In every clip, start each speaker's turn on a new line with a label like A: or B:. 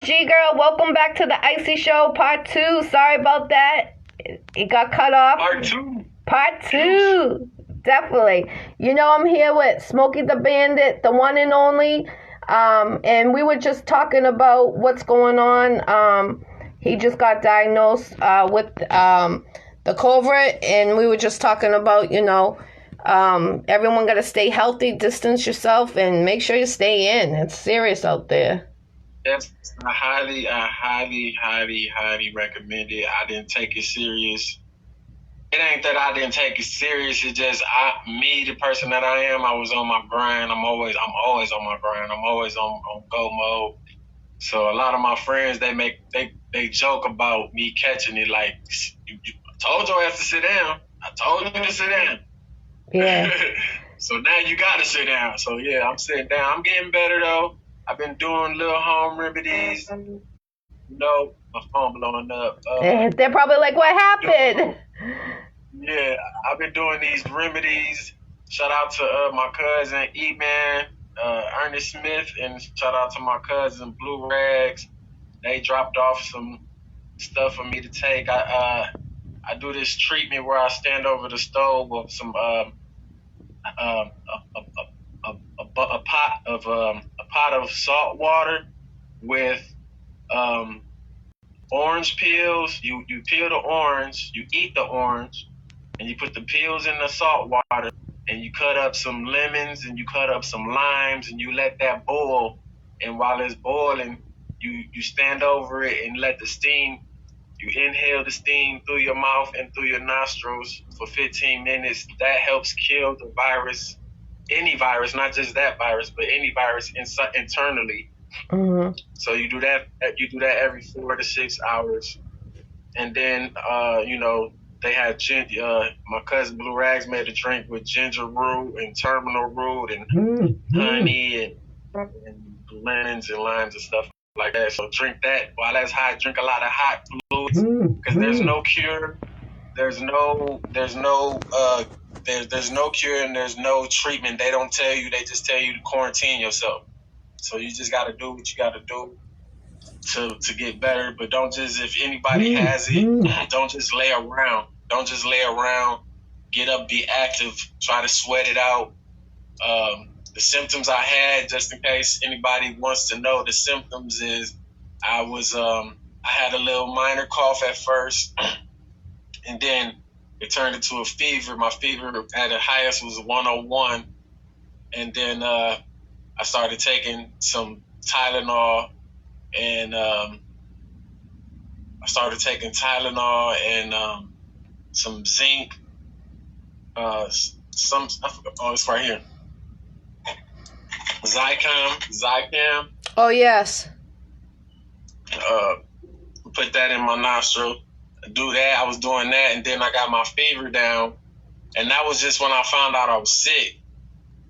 A: GGirl, welcome back to the Iccy Showw Part 2. Sorry about that. It got cut off. Part 2. Definitely. You know, I'm here with Smokey Da Bandit, the one and only. And we were just talking about what's going on. He just got diagnosed with the COVID. And we were just talking about, you know, everyone got to stay healthy, distance yourself, and make sure you stay in. It's serious out there.
B: Yes, I highly recommend it. I didn't take it serious. It ain't that I didn't take it serious. It's just me, the person that I am. I was on my grind. I'm always on my grind. I'm always on go mode. So a lot of my friends, they joke about me catching it. Like, I told your ass to sit down. I told you to sit down.
A: Yeah.
B: So now you got to sit down. So yeah, I'm sitting down. I'm getting better though. I've been doing little home remedies. You know, my phone blowing up.
A: They're probably like, what happened?
B: Yeah, I've been doing these remedies. Shout out to my cousin E-Man, Ernest Smith, and shout out to my cousin Blue Rags. They dropped off some stuff for me to take. I do this treatment where I stand over the stove with some a pot of salt water with orange peels. You peel the orange, you eat the orange, and you put the peels in the salt water, and you cut up some lemons and you cut up some limes, and you let that boil. And while it's boiling, you stand over it and let the steam. You inhale the steam through your mouth and through your nostrils for 15 minutes. That helps kill the virus. Any virus, not just that virus, but any virus internally.
A: Mm-hmm.
B: So you do that every 4 to 6 hours. And then, you know, they had my cousin Blue Rags made a drink with ginger root and terminal root and honey and lemons and limes and stuff like that. So drink that while that's hot. Drink a lot of hot fluids because there's no cure. There's no cure and there's no treatment. They don't tell you. They just tell you to quarantine yourself. So you just got to do what you got to do to get better. But don't just, if anybody has it, don't just lay around. Don't just lay around. Get up, be active, try to sweat it out. The symptoms I had, just in case anybody wants to know, the symptoms is I had a little minor cough at first, and then it turned into a fever. My fever at the highest was 101. And then I started taking some Tylenol and some zinc. It's right here. Zycam.
A: Oh, yes.
B: Put that in my nostril. Do that. I was doing that, and then I got my fever down, and that was just when I found out I was sick.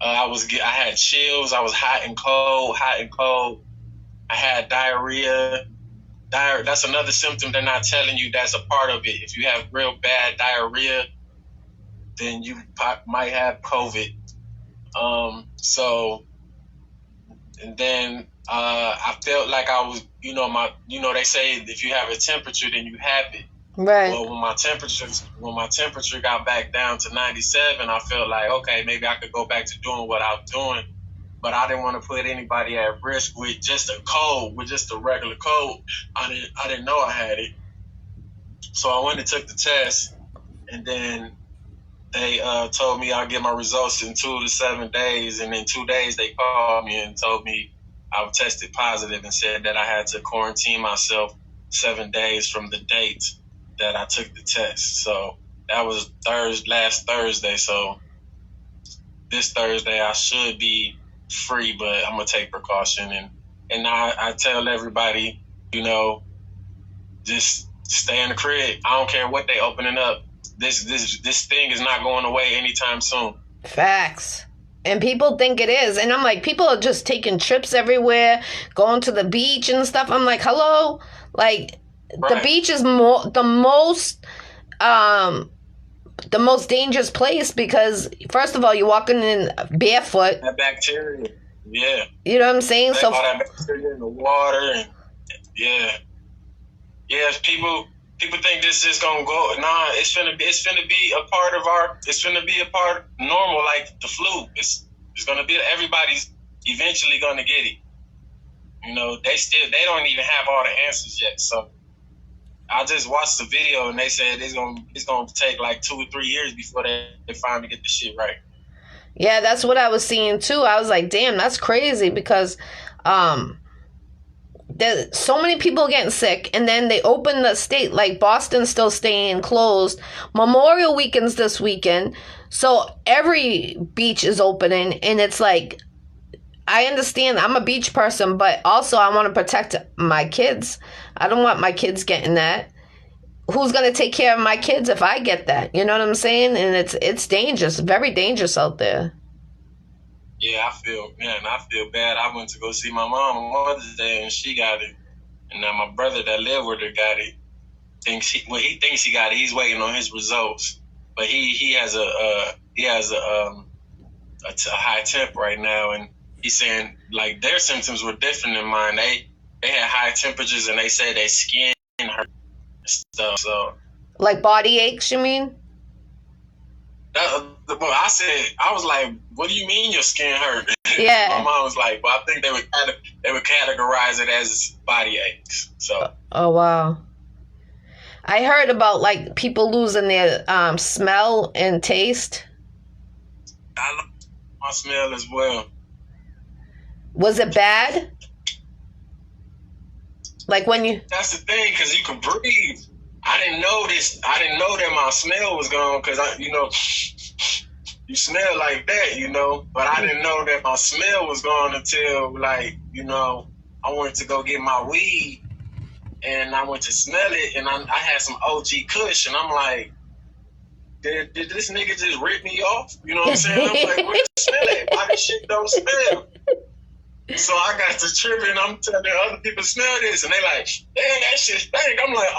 B: I had chills. I was hot and cold. I had diarrhea. That's another symptom they're not telling you. That's a part of it. If you have real bad diarrhea, then you might have COVID. And then I felt like I was, they say if you have a temperature, then you have it.
A: Right.
B: Well, when my temperature got back down to 97, I felt like, okay, maybe I could go back to doing what I was doing. But I didn't want to put anybody at risk with just a cold, with just a regular cold. I didn't know I had it. So I went and took the test, and then they told me I'll get my results in 2 to 7 days. And in 2 days, they called me and told me I was tested positive and said that I had to quarantine myself 7 days from the date that I took the test. So that was last Thursday. So this Thursday I should be free, but I'm gonna take precaution. And I tell everybody, just stay in the crib. I don't care what they opening up. This thing is not going away anytime soon.
A: Facts. And people think it is. And I'm like, people are just taking trips everywhere, going to the beach and stuff. I'm like, hello? Like, right. The beach is the most dangerous place because, first of all, you're walking in barefoot.
B: That bacteria, yeah.
A: You know what I'm saying?
B: All that bacteria in the water, and Yeah. Yeah, people think this is gonna go. Nah, it's finna be a part of it's finna be a part normal, like the flu. It's gonna be, everybody's eventually gonna get it. You know, they don't even have all the answers yet. So I just watched the video and they said it's gonna take like 2 or 3 years before they finally get the shit right.
A: Yeah, that's what I was seeing too. I was like, damn, that's crazy, because there's so many people getting sick, and then they open the state, like Boston's still staying closed. Memorial Weekend's this weekend, so every beach is opening, and it's like, I understand, I'm a beach person, but also I want to protect my kids. I don't want my kids getting that. Who's going to take care of my kids if I get that? You know what I'm saying? And it's dangerous, very dangerous out there.
B: Yeah, I feel bad. I went to go see my mom on Mother's Day and she got it. And now my brother that lived with her got it. He thinks he got it. He's waiting on his results. But he has a high temp right now, and he's saying like their symptoms were different than mine. They had high temperatures and they said their skin hurt and stuff. So
A: like body aches, you mean?
B: I was like, what do you mean your skin hurt?
A: Yeah.
B: My mom was like, well, I think they would categorize it as body aches. So.
A: Oh wow. I heard about like people losing their smell and taste.
B: I love my smell as well.
A: Was it bad? Like when you...
B: That's the thing, because you can breathe. I didn't know that my smell was gone, because you smell like that, but I didn't know that my smell was gone until, like, I went to go get my weed, and I went to smell it, and I had some OG Kush, and I'm like, did this nigga just rip me off? You know what I'm saying? I'm like, where the smell at? Why this shit don't smell? So I got to tripping. I'm telling other people smell this, and they like, damn, that shit stank. I'm like,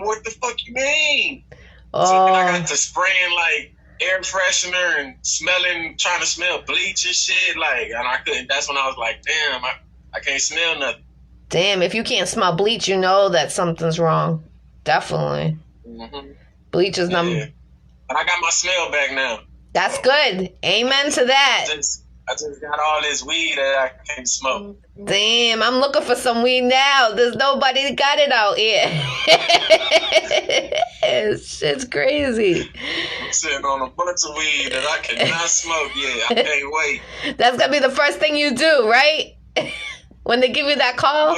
B: what the fuck you mean? So then I got to spraying like air freshener and trying to smell bleach and shit. Like, and I couldn't. That's when I was like, damn, I can't smell nothing.
A: Damn, if you can't smell bleach, you know that something's wrong. Definitely.
B: Mm-hmm.
A: Bleach is number.
B: Yeah. But I got my smell back now.
A: That's good. Amen to that.
B: I just got all this weed that I can't smoke.
A: Damn, I'm looking for some weed now. There's nobody that got it out here. It's crazy.
B: I'm sitting on a bunch of weed that I cannot smoke yet. I can't wait.
A: That's going to be the first thing you do, right? When they give you that call?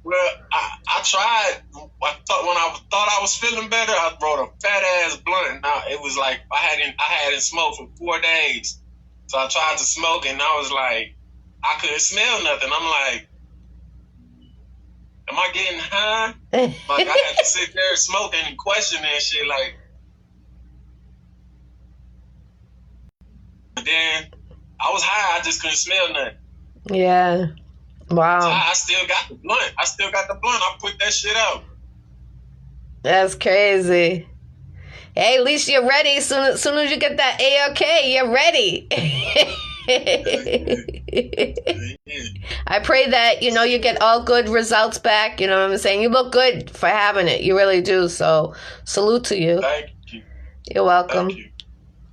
B: Well, I tried. When I thought I was feeling better, I brought a fat ass blunt. Now it was like I hadn't smoked for 4 days. So I tried to smoke, and I was like, I couldn't smell nothing. I'm like, am I getting high? Like, I had to sit there smoking and questioning and shit. Like, but then I was high. I just couldn't smell nothing.
A: Yeah. Wow.
B: So I still got the blunt. I put that shit out.
A: That's crazy. Hey, at least you're ready. Soon as you get that ALK, you're ready. I pray that, you get all good results back. You know what I'm saying? You look good for having it. You really do. So, salute to you.
B: Thank you.
A: You're welcome.
B: Thank you.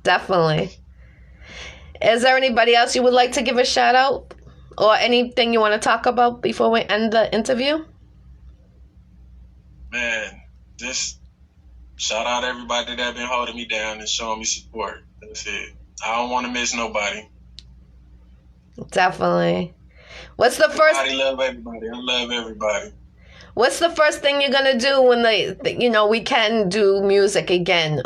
A: Definitely. Is there anybody else you would like to give a shout out? Or anything you want to talk about before we end the interview?
B: Man, just shout out everybody that been holding me down and showing me support. That's it. I don't want to miss nobody.
A: Definitely. What's the first?
B: I love everybody. I love everybody.
A: What's the first thing you're gonna do when we can do music again?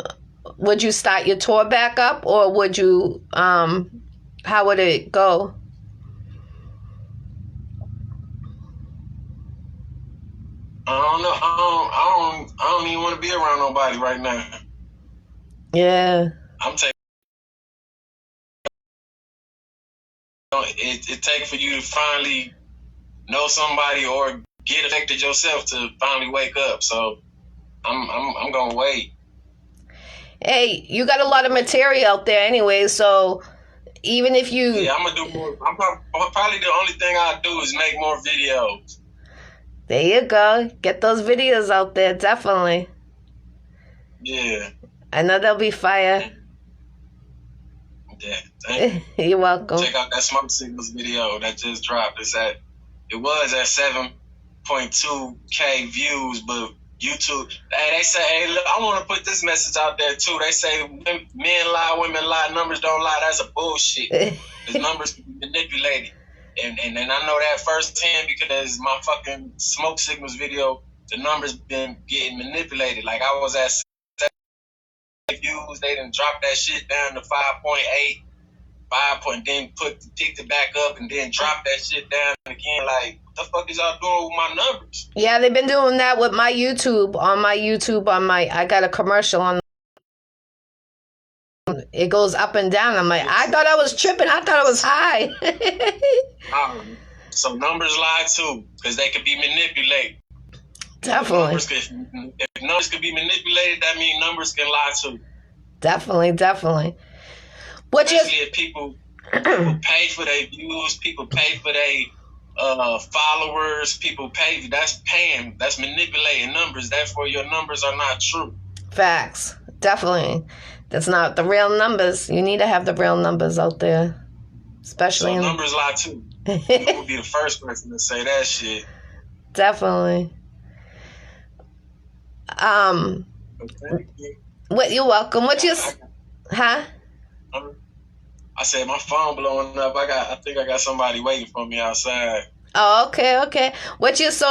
A: Would you start your tour back up, or would you? How would it go?
B: I don't know. I don't even want to be around nobody right now.
A: Yeah.
B: I'm taking. It takes for you to finally know somebody or get affected yourself to finally wake up. So I'm gonna wait.
A: Hey, you got a lot of material out there anyway. So even if you,
B: I'm gonna do more. Probably the only thing I do is make more videos.
A: There you go. Get those videos out there, definitely.
B: Yeah.
A: I know they'll be fire.
B: Yeah, thank you.
A: You're welcome.
B: Check out that Smoke Signals video that just dropped. It was at 7.2K views, but YouTube, hey, they say, hey, look, I want to put this message out there too. They say men lie, women lie, numbers don't lie. That's a bullshit. Because numbers can be manipulated. And I know that firsthand because my fucking Smoke Signals video, the numbers been getting manipulated. Like I was at 7 views, they done dropped that shit down to 5.8, 5 point, then picked it back up and then dropped that shit down again. Like, what the fuck is y'all doing with my numbers?
A: Yeah, they've been doing that with my YouTube. I got a commercial on. It goes up and down. I'm like, I thought I was tripping. I thought it was high.
B: So numbers lie too, because they could be manipulated.
A: Definitely.
B: If numbers could be manipulated, that means numbers can lie too.
A: Definitely.
B: Especially if people pay for their views, people pay for their followers, that's paying, that's manipulating numbers. Therefore, your numbers are not true.
A: Facts. Definitely. That's not the real numbers. You need to have the real numbers out there. Especially
B: so numbers lie too. I would be the first person to say that shit.
A: Definitely.
B: Okay.
A: What? You're welcome. What you? Huh?
B: I said my phone blowing up. I think I got somebody waiting for me outside.
A: Oh, okay. What's your social